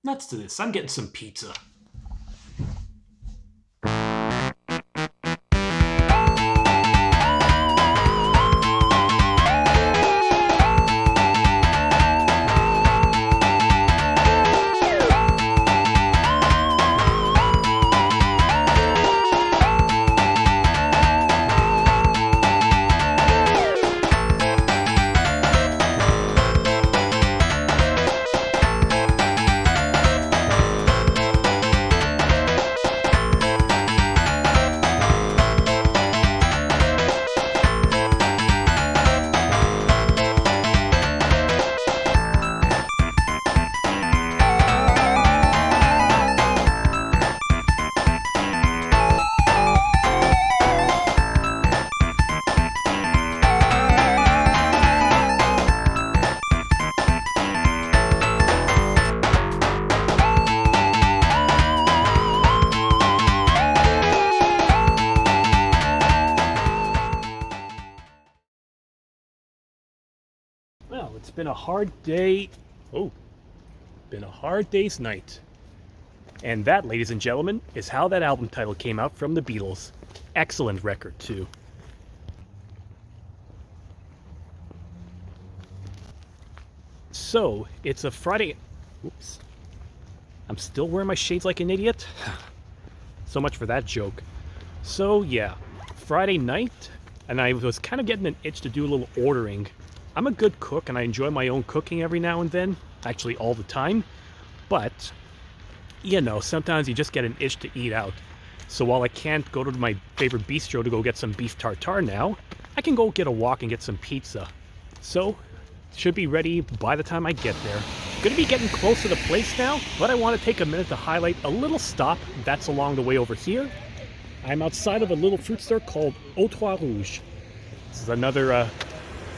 Nuts to this. I'm getting some pizza. Well, it's been a hard day. Oh, been a hard day's night. And that, ladies and gentlemen, is how that album title came out from the Beatles. Excellent record, too. So, it's a Friday. Oops. I'm still wearing my shades like an idiot. So much for that joke. So, yeah, Friday night, and I was kind of getting an itch to do a little ordering. I'm a good cook and I enjoy my own cooking every now and then, actually all the time, but, you know, sometimes you just get an itch to eat out. So while I can't go to my favorite bistro to go get some beef tartare now, I can go get a walk and get some pizza. So, should be ready by the time I get there. Gonna be getting close to the place now, but I want to take a minute to highlight a little stop that's along the way over here. I'm outside of a little fruit store called Au Trois Rouges. This is another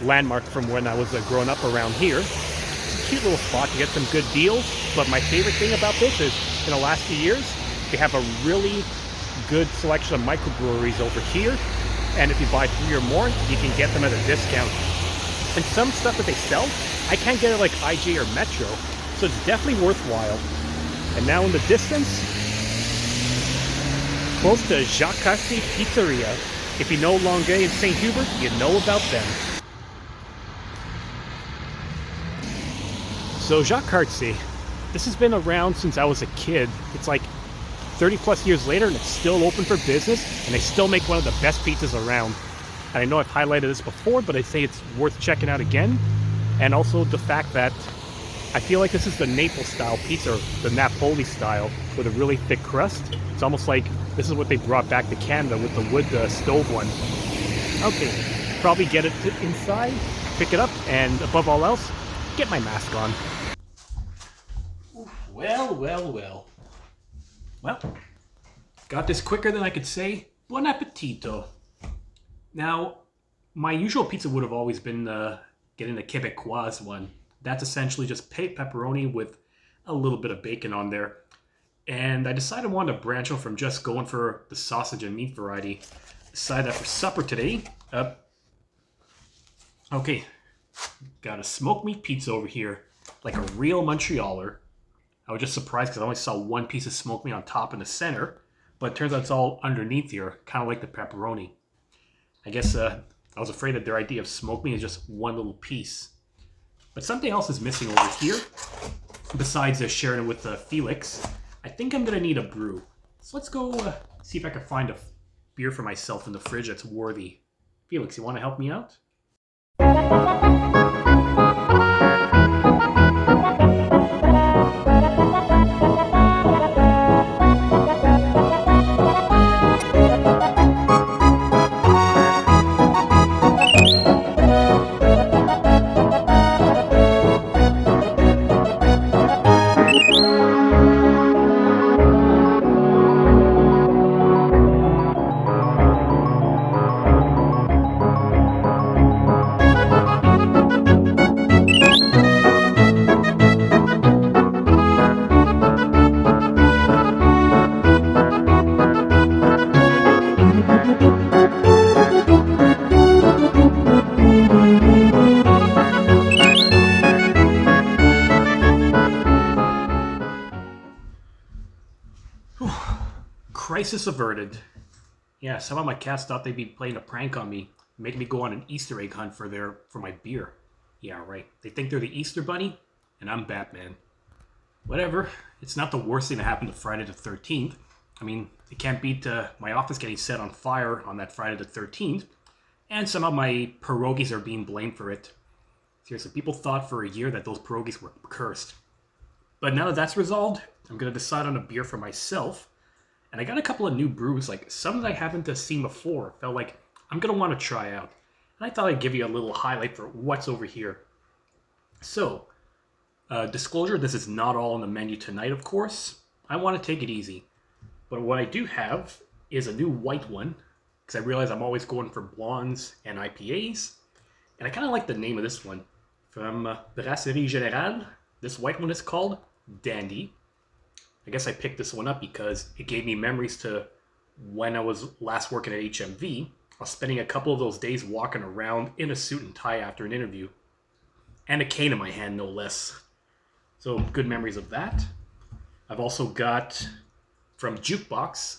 landmark from when I was growing up around here. It's a cute little spot to get some good deals, but my favorite thing about this is in the last few years they have a really good selection of microbreweries over here, and if you buy 3 or more you can get them at a discount. And some stuff that they sell I can't get it like IJ or Metro, so it's definitely worthwhile. And now in the distance, close to Jacques Cartier Pizzeria. If you know Longueuil and St. Hubert, you know about them. So Jacques Cartier, this has been around since I was a kid. It's like 30 plus years later and it's still open for business, and they still make one of the best pizzas around. And I know I've highlighted this before, but I say it's worth checking out again. And also the fact that I feel like this is the Naples style pizza, the Napoli style, with a really thick crust. It's almost like this is what they brought back to Canada with the wood stove one. Okay, probably get it inside, pick it up, and above all else, get my mask on. Well, well, well. Well, got this quicker than I could say buon appetito. Now, my usual pizza would have always been getting the Québécoise one. That's essentially just pepperoni with a little bit of bacon on there. And I decided I wanted to branch out from just going for the sausage and meat variety. Decided that for supper today, okay, got a smoked meat pizza over here, like a real Montrealer. I was just surprised because I only saw one piece of smoked meat on top in the center, but it turns out it's all underneath here, kind of like the pepperoni. I guess I was afraid that their idea of smoked meat is just one little piece. But something else is missing over here, besides sharing it with Felix. I think I'm going to need a brew. So let's go see if I can find a beer for myself in the fridge that's worthy. Felix, you want to help me out? Crisis averted. Yeah, some of my cats thought they'd be playing a prank on me, making me go on an Easter egg hunt for my beer. Yeah, right. They think they're the Easter Bunny, and I'm Batman. Whatever. It's not the worst thing that happened to Friday the 13th. I mean, it can't beat my office getting set on fire on that Friday the 13th, and some of my pierogies are being blamed for it. Seriously, people thought for a year that those pierogies were cursed. But now that that's resolved, I'm going to decide on a beer for myself. And I got a couple of new brews, like some that I haven't seen before. Felt like I'm going to want to try out. And I thought I'd give you a little highlight for what's over here. So, disclosure, this is not all on the menu tonight, of course. I want to take it easy. But what I do have is a new white one, because I realize I'm always going for blondes and IPAs. And I kind of like the name of this one. From Brasserie Générale, this white one is called Dandy. I guess I picked this one up because it gave me memories to when I was last working at HMV. I was spending a couple of those days walking around in a suit and tie after an interview. And a cane in my hand, no less. So, good memories of that. I've also got, from Jukebox,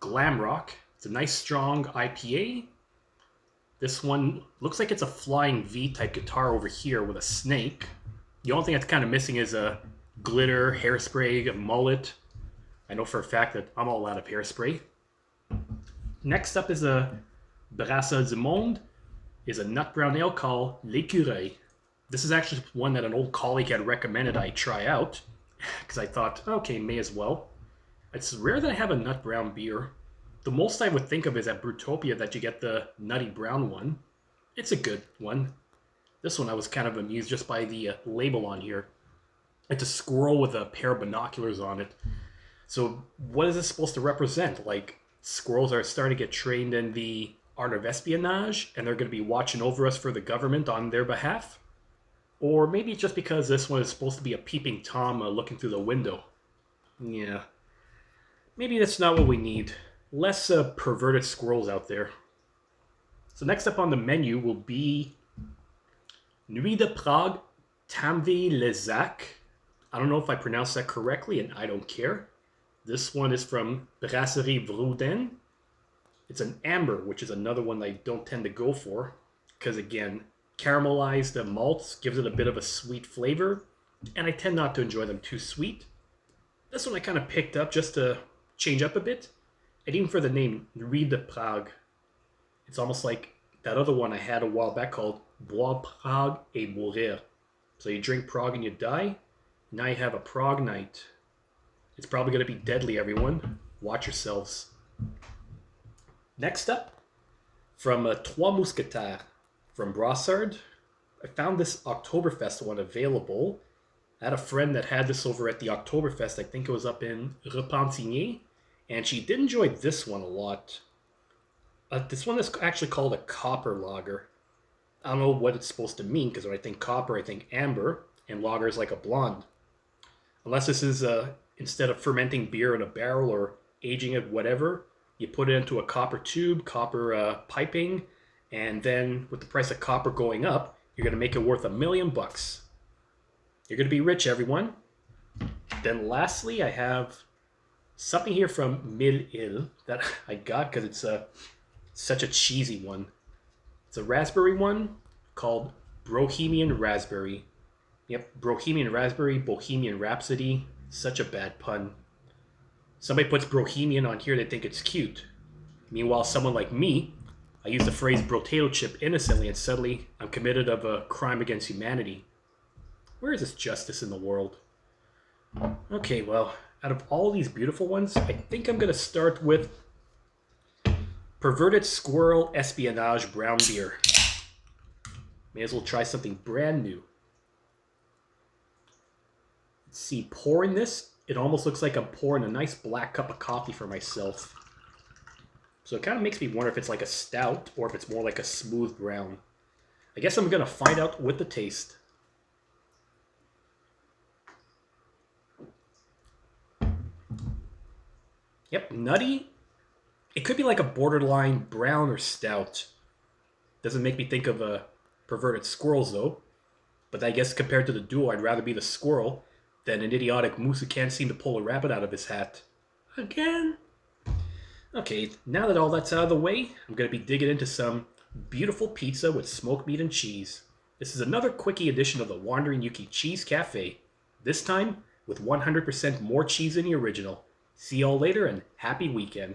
Glam Rock. It's a nice, strong IPA. This one looks like it's a flying V-type guitar over here with a snake. The only thing that's kind of missing is a glitter, hairspray, a mullet. I know for a fact that I'm all out of hairspray. Next up is a Brassa du Monde, is a nut brown ale called L'Écureuil. This is actually one that an old colleague had recommended I try out, because I thought, okay, may as well. It's rare that I have a nut brown beer. The most I would think of is at Brutopia that you get the nutty brown one. It's a good one. This one I was kind of amused just by the label on here. It's a squirrel with a pair of binoculars on it. So what is this supposed to represent? Like, squirrels are starting to get trained in the art of espionage, and they're going to be watching over us for the government on their behalf? Or maybe it's just because this one is supposed to be a peeping Tom looking through the window. Yeah. Maybe that's not what we need. Less perverted squirrels out there. So next up on the menu will be Nuit de Prague Tamvé Lezac. I don't know if I pronounced that correctly, and I don't care. This one is from Brasserie Vrouden. It's an amber, which is another one I don't tend to go for. Because again, caramelized malts gives it a bit of a sweet flavor. And I tend not to enjoy them too sweet. This one I kind of picked up just to change up a bit. And even for the name, Nuit de Prague. It's almost like that other one I had a while back called Bois Prague et Mourir. So you drink Prague and you die. Now you have a Prague night. It's probably going to be deadly, everyone. Watch yourselves. Next up, from Trois Mousquetaires, from Brossard. I found this Oktoberfest one available. I had a friend that had this over at the Oktoberfest. I think it was up in Repentigny. And she did enjoy this one a lot. This one is actually called a copper lager. I don't know what it's supposed to mean, because when I think copper, I think amber, and lager is like a blonde. Unless this is, instead of fermenting beer in a barrel or aging it, whatever, you put it into a copper tube, copper piping, and then with the price of copper going up, you're going to make it worth $1 million. You're going to be rich, everyone. Then lastly, I have something here from Mille Îles that I got because it's such a cheesy one. It's a raspberry one called Bohemian Raspberry. Yep, Bohemian Raspberry, Bohemian Rhapsody. Such a bad pun. Somebody puts Bohemian on here, they think it's cute. Meanwhile, someone like me, I use the phrase potato chip innocently and suddenly I'm committed of a crime against humanity. Where is this justice in the world? Okay, well, out of all these beautiful ones, I think I'm going to start with Perverted Squirrel Espionage Brown Beer. May as well try something brand new. Let's see, pouring this, it almost looks like I'm pouring a nice black cup of coffee for myself. So it kind of makes me wonder if it's like a stout or if it's more like a smooth brown. I guess I'm going to find out with the taste. Yep, nutty. It could be like a borderline brown or stout. Doesn't make me think of perverted squirrels though. But I guess compared to the duo, I'd rather be the squirrel than an idiotic moose who can't seem to pull a rabbit out of his hat. Again. Okay, now that all that's out of the way, I'm going to be digging into some beautiful pizza with smoked meat and cheese. This is another quickie edition of the Wandering Yuki Cheese Cafe, this time with 100% more cheese than the original. See y'all later and happy weekend.